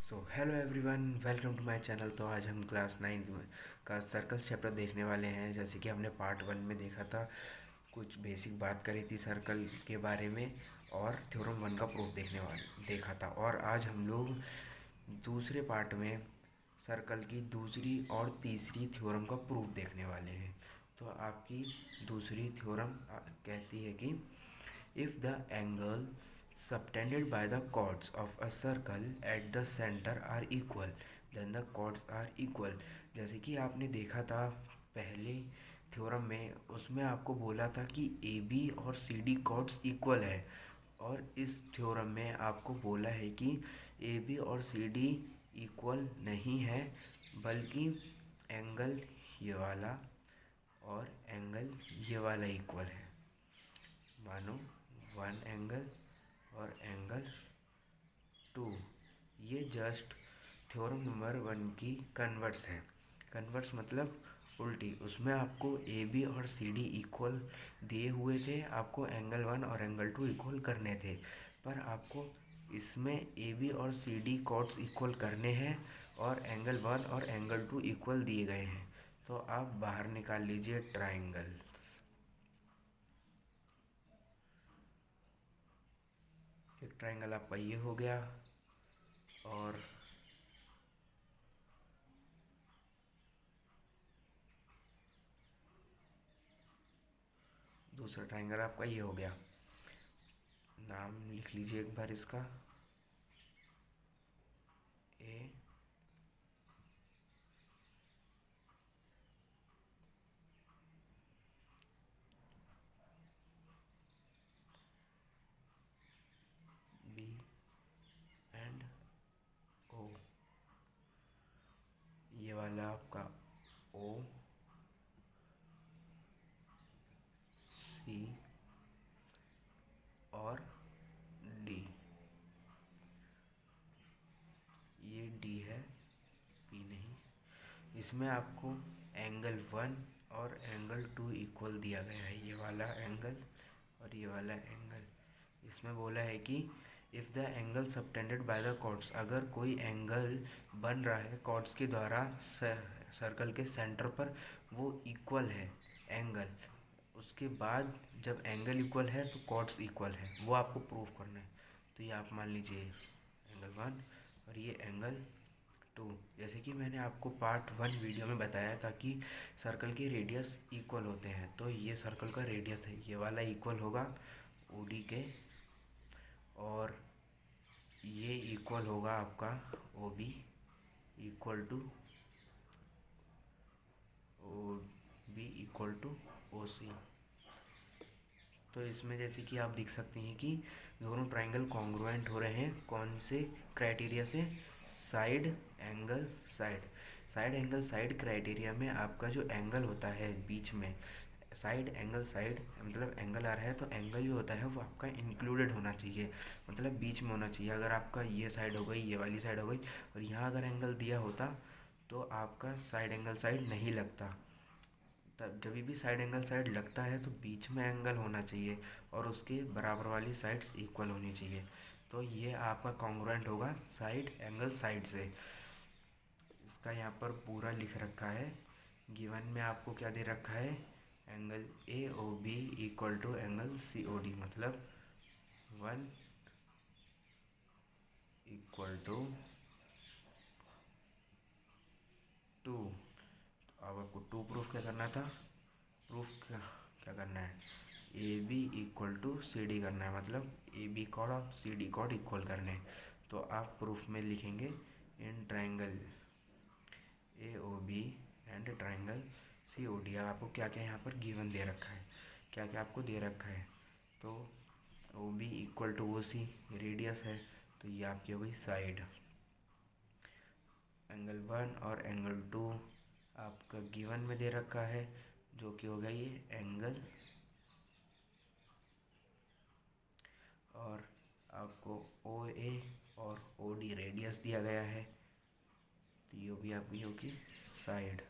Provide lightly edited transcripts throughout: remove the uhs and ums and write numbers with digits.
So hello everyone, welcome to my channel. तो आज हम क्लास 9 में का सर्कल्स चैप्टर देखने वाले हैं। जैसे कि हमने पार्ट 1 में देखा था, कुछ बेसिक बात करी थी सर्कल के बारे में और थ्योरम 1 का प्रूफ देखा था। और आज हम लोग दूसरे पार्ट में सर्कल की दूसरी और तीसरी थ्योरम का प्रूफ देखने वाले हैं। तो आपकी दूसरी थ्योरम कहती है कि if the angle subtended by the chords of a circle at the center are equal, then the chords are equal। जैसे कि आपने देखा था पहले थ्योरम में, उसमें आपको बोला था कि ए बी और सी डी कॉर्ड्स इक्वल है। और इस थ्योरम में आपको बोला है कि ए बी और सी डी इक्वल नहीं है, बल्कि एंगल ये वाला और एंगल ये वाला इक्वल है। मानो वन एंगल और एंगल 2, ये जस्ट थ्योरम नंबर 1 की कन्वर्स है। कन्वर्स मतलब उल्टी। उसमें आपको ए बी और सी डी इक्वल दिए हुए थे, आपको एंगल 1 और एंगल 2 इक्वल करने थे। पर आपको इसमें ए बी और सी डी कॉर्ड्स इक्वल करने हैं और एंगल 1 और एंगल 2 इक्वल दिए गए हैं। तो आप बाहर निकाल लीजिए ट्राइंगल। एक ट्राइंगल आपका ये हो गया और दूसरा ट्राइंगल आपका ये हो गया। नाम लिख लीजिए एक बार इसका, ए बी एंड ओ। ये वाला आपका ओ सी और डी। ये डी है, पी नहीं। इसमें आपको एंगल 1 और एंगल 2 इक्वल दिया गया है, ये वाला एंगल और ये वाला एंगल। इसमें बोला है कि if the angle subtended by the chords, अगर कोई एंगल बन रहा है कॉर्ड्स के द्वारा सर्कल के सेंटर पर, वो इक्वल है एंगल। उसके बाद जब एंगल इक्वल है तो कॉर्ड्स इक्वल है, वो आपको प्रूव करना है। तो ये आप मान लीजिए एंगल 1 और ये एंगल 2। जैसे कि मैंने आपको पार्ट 1 वीडियो में बताया था कि सर्कल के रेडियस इक्वल होते हैं। तो ये सर्कल का रेडियस है, ये वाला इक्वल होगा ओ डी के, और ये इक्वल होगा आपका O B equal to O C. तो इसमें जैसे कि आप देख सकते हैं कि दोनों ट्राइंगल कॉन्ग्रुएंट हो रहे हैं। कौन से क्राइटेरिया से? Side angle side. Side angle side criteria में आपका जो एंगल होता है बीच में, साइड एंगल साइड मतलब एंगल आ रहा है तो एंगल जो होता है वो आपका इंक्लूडेड होना चाहिए, मतलब बीच में होना चाहिए। अगर आपका ये साइड हो गई, ये वाली साइड हो गई और यहाँ अगर एंगल दिया होता तो आपका साइड एंगल साइड नहीं लगता। तब जब भी साइड एंगल साइड लगता है तो बीच में एंगल होना चाहिए और उसके बराबर वाली साइड्स इक्वल होनी चाहिए। तो ये आपका कॉन्ग्रुएंट होगा साइड एंगल साइड से। इसका यहाँ पर पूरा लिख रखा है। गिवन में आपको क्या दे रखा है? Angle A O B equal to angle C O D, मतलब 1 इक्वल टू 2। अब आपको 2 प्रूफ क्या करना था? प्रूफ क्या करना है? A B equal to C D करना है, मतलब ए बी कॉर्ड और सी डी कॉर्ड इक्वल करने हैं। तो आप प्रूफ में लिखेंगे in triangle A O B and triangle C O D. आपको क्या क्या यहाँ पर गिवन दे रखा है, क्या क्या आपको दे रखा है? तो O B equal to O C radius है, तो ये आपकी हो गई साइड। एंगल 1 और एंगल 2 आपका गिवन में दे रखा है, जो कि हो गया ये एंगल, और आपको ओ ए और ओ डी रेडियस दिया गया है, तो ये भी आपकी होगी साइड।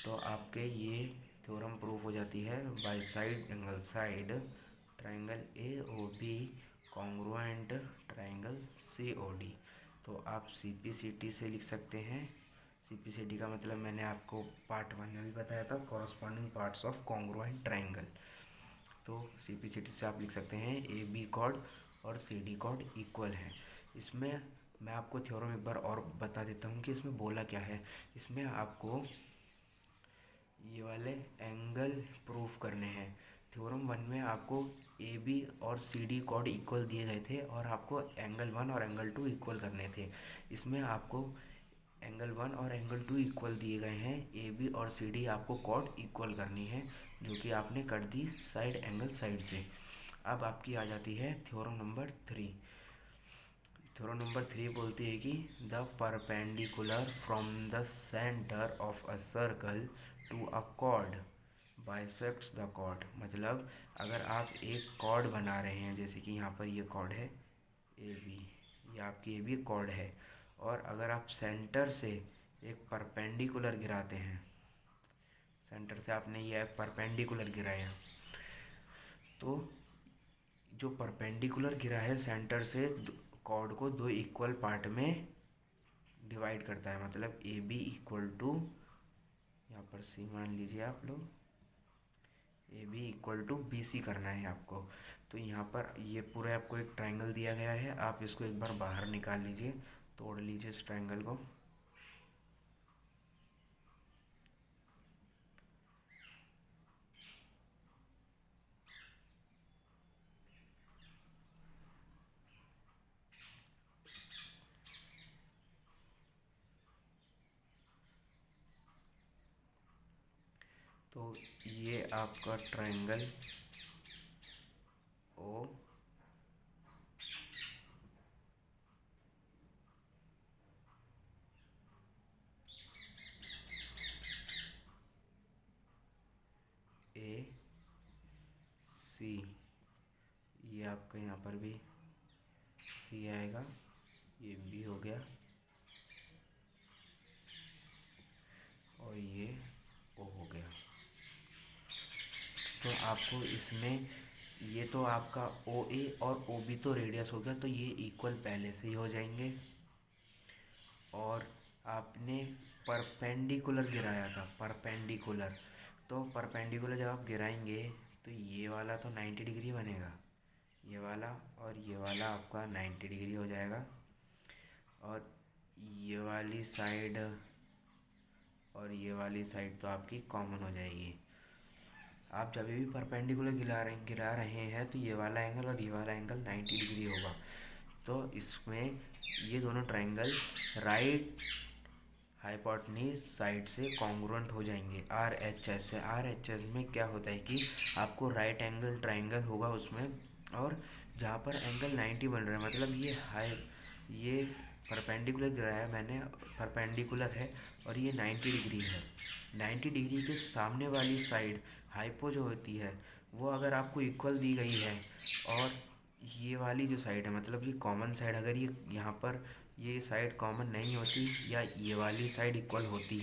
तो आपके ये थ्योरम प्रूफ हो जाती है by side angle side triangle A O B congruent triangle C O D. तो आप CPCT से लिख सकते हैं। CPCT का मतलब मैंने आपको पार्ट 1 में भी बताया था, corresponding parts of congruent triangle. तो CPCT से आप लिख सकते हैं AB कॉर्ड और CD कॉर्ड इक्वल है। इसमें मैं आपको थ्योरम एक बार और बता देता हूँ कि इसमें बोला क्या है। इसमें आपको ये वाले एंगल प्रूफ करने हैं। थ्योरम 1 में आपको AB और CD कॉर्ड इक्वल दिए गए थे और आपको एंगल 1 और एंगल 2 इक्वल करने थे। इसमें आपको एंगल 1 और एंगल 2 इक्वल दिए गए हैं। AB और CD आपको कॉर्ड इक्वल करनी है, जो कि आपने कर दी साइड एंगल साइड से। अब आपकी आ जाती है थ्योरम नंबर 3। थ्योरम नंबर 3 बोलती है कि the perpendicular from the centre of a circle to a chord bisects the chord. मतलब अगर आप एक कॉर्ड बना रहे हैं, जैसे कि यहाँ पर ये कॉर्ड है AB, ये आपकी AB कॉर्ड है, और अगर आप सेंटर से एक परपेंडिकुलर गिराते हैं, सेंटर से आपने ये परपेंडिकुलर गिराया, तो जो परपेंडिकुलर गिरा है सेंटर से कॉर्ड को दो इक्वल पार्ट में डिवाइड करता है। मतलब AB इक्वल टू, यहाँ पर C मान लीजिए आप लोग, AB इक्वल टू BC करना है आपको। तो यहाँ पर ये पूरा आपको एक ट्रायंगल दिया गया है, आप इसको एक बार बाहर निकाल लीजिए, तोड़ लीजिए इस ट्रायंगल को। तो ये आपका ट्रायंगल ओ ए सी, ये आपका यहाँ पर भी C आएगा, ये B हो गया और ये O हो गया। तो आपको इसमें ये तो आपका OA और OB तो रेडियस हो गया, तो ये इक्वल पहले से ही हो जाएंगे। और आपने परपेंडिकुलर गिराया था, परपेंडिकुलर, तो परपेंडिकुलर जब आप गिराएंगे तो ये वाला तो 90 डिग्री बनेगा, ये वाला और ये वाला आपका 90 डिग्री हो जाएगा। और ये वाली साइड और ये वाली साइड तो आपकी कॉमन हो जाएगी। आप जब भी परपेंडिकुलर गिरा रहे हैं तो ये वाला एंगल और ये वाला एंगल 90 डिग्री होगा। तो इसमें ये दोनों ट्रायंगल राइट हाइपोटेन्यूज साइड से कॉन्ग्रुएंट हो जाएंगे RHS से। RHS में क्या होता है कि आपको राइट एंगल ट्रायंगल होगा उसमें, और जहाँ पर एंगल 90 बन रहा है, मतलब ये परपेंडिकुलर गिराया मैंने, परपेंडिकुलर है और ये 90 डिग्री है। 90 डिग्री के सामने वाली साइड हाइपो जो होती है वो अगर आपको इक्वल दी गई है, और ये वाली जो साइड है, मतलब ये कॉमन साइड, अगर ये यहाँ पर ये साइड कॉमन नहीं होती या ये वाली साइड इक्वल होती,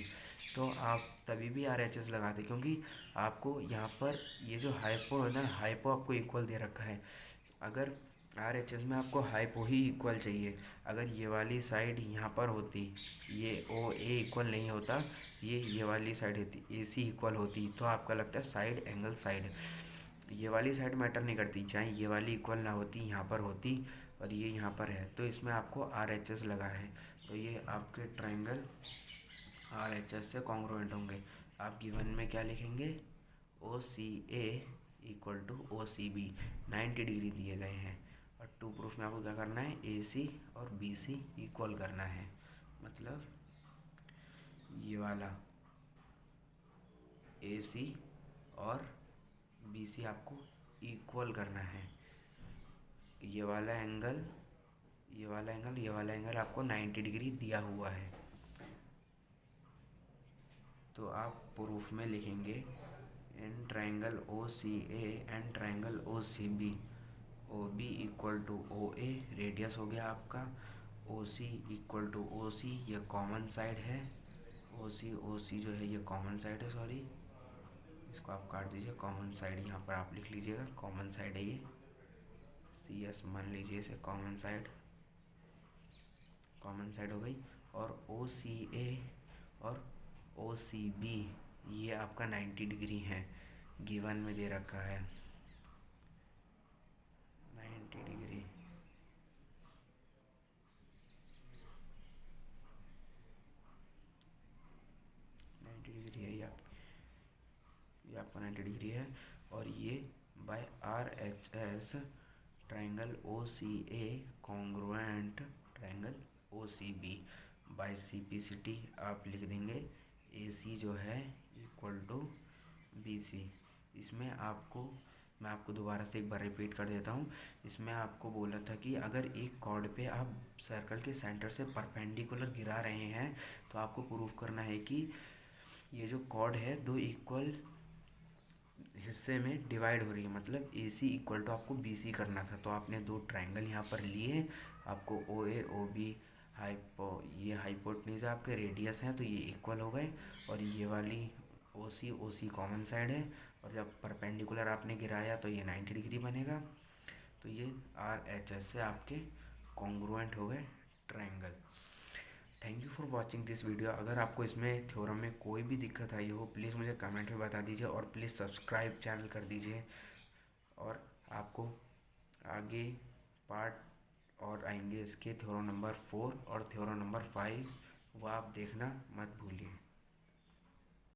तो आप तभी भी RHS लगाते, क्योंकि आपको यहाँ पर ये जो हाइपो है ना, हाइपो आपको इक्वल दे रखा है। अगर RHS में आपको हाइपो ही इक्वल चाहिए, अगर ये वाली साइड यहाँ पर होती, ये OA इक्वल नहीं होता, ये वाली साइड होती, AC इक्वल होती, तो आपका लगता है साइड एंगल साइड। ये वाली साइड मैटर नहीं करती, चाहे ये वाली इक्वल ना होती, यहाँ पर होती और ये यहाँ पर है, तो इसमें आपको RHS लगा है। तो ये आपके ट्रायंगल RHS से कॉन्ग्रुएंट होंगे। आप गिवन में क्या लिखेंगे, OCA equal to OCB 90 degree दिए गए हैं, और टू प्रूफ में आपको क्या करना है, AC और BC इक्वल करना है। मतलब ये वाला AC और BC आपको इक्वल करना है। ये वाला एंगल, ये वाला एंगल, ये वाला एंगल आपको 90 डिग्री दिया हुआ है। तो आप प्रूफ में लिखेंगे in triangle OCA and triangle OCB, OB equal to OA radius हो गया आपका, OC इक्वल टू OC ये कॉमन साइड है, OC जो है ये कॉमन साइड है, सॉरी इसको आप काट दीजिए, कॉमन साइड यहाँ पर आप लिख लीजिएगा, कॉमन साइड है ये, CS मान लीजिए इसे कॉमन कॉमन साइड हो गई, और ओ सी ए और ओ सी बी ये आपका 90 डिग्री है, गिवन में दे रखा है 90 डिग्री। है ये आपका 90 डिग्री है, और ये by R H S triangle O C A congruent triangle O C B by C P C T आप लिख देंगे ए सी जो है इक्वल टू बी सी। इसमें आपको मैं आपको दोबारा से एक बार रिपीट कर देता हूँ। इसमें आपको बोला था कि अगर एक कॉर्ड पे आप सर्कल के सेंटर से परपेंडिकुलर गिरा रहे हैं तो आपको प्रूफ करना है कि ये जो कॉर्ड है दो इक्वल हिस्से में डिवाइड हो रही है, मतलब ए सी इक्वल टू आपको बी सी करना था। तो आपने दो ट्राइंगल यहाँ पर लिए, आपको ओ ए ओ बी ये हाइपोटेन्यूज आपके रेडियस हैं तो ये इक्वल हो गए, और ये वाली ओ सी कॉमन साइड है, और जब परपेंडिकुलर आपने गिराया तो ये 90 डिग्री बनेगा। तो ये आर एच एस से आपके कॉन्ग्रुएंट हो गए triangle. Thank you for watching this video. अगर आपको इसमें थ्योरम में कोई भी दिक्कत आई हो प्लीज़ मुझे कमेंट में बता दीजिए, और प्लीज़ सब्सक्राइब चैनल कर दीजिए। और आपको आगे पार्ट और आएंगे इसके थ्योरम नंबर 4 और थ्योरम नंबर 5, वो आप देखना मत भूलिए।